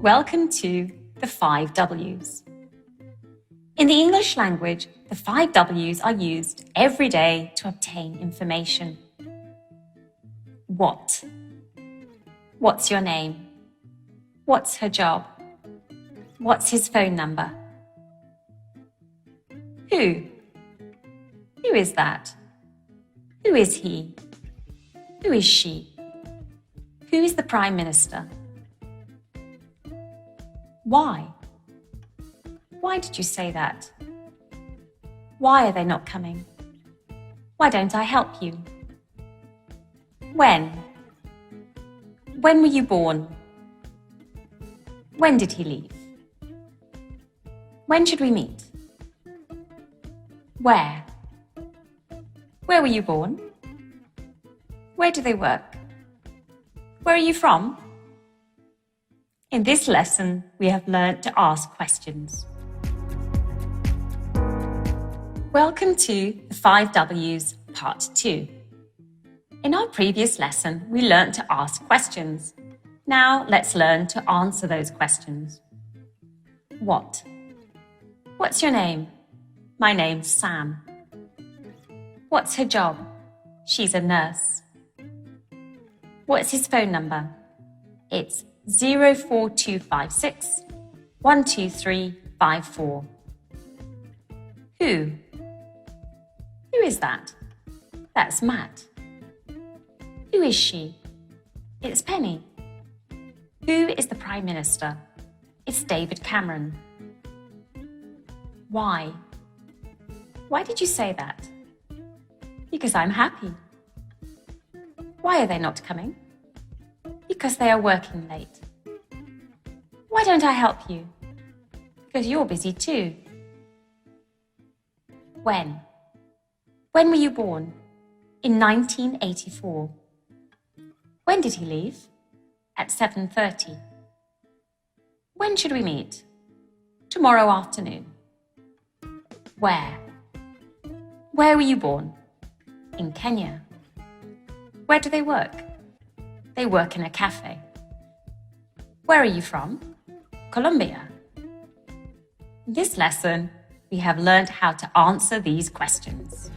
Welcome to the 5 W's. In the English language, the 5 W's are used every day to obtain information. What? What's your name? What's her job? What's his phone number? Who? Who is that? Who is he? Who is she? Who is the Prime Minister? Why? Why did you say that? Why are they not coming? Why don't I help you? When? When were you born? When did he leave? When should we meet? Where? Where were you born? Where do they work? Where are you from? In this lesson, we have learnt to ask questions. Welcome to the 5 W's Part 2. In our previous lesson, we learnt to ask questions. Now let's learn to answer those questions. What? What's your name? My name's Sam. What's her job? She's a nurse. What's his phone number? It's 04256 12354. Who? Who is that? That's Matt. Who is she? It's Penny. Who is the Prime Minister? It's David Cameron. Why? Why did you say that? Because I'm happy. Why are they not coming? Because they are working late. Why don't I help you? Because you're busy too. When? When were you born? In 1984. When did he leave? At 7:30. When should we meet? Tomorrow afternoon. Where? Where were you born? In Kenya. Where do they work? They work in a cafe. Where are you from? Colombia. In this lesson, we have learned how to answer these questions.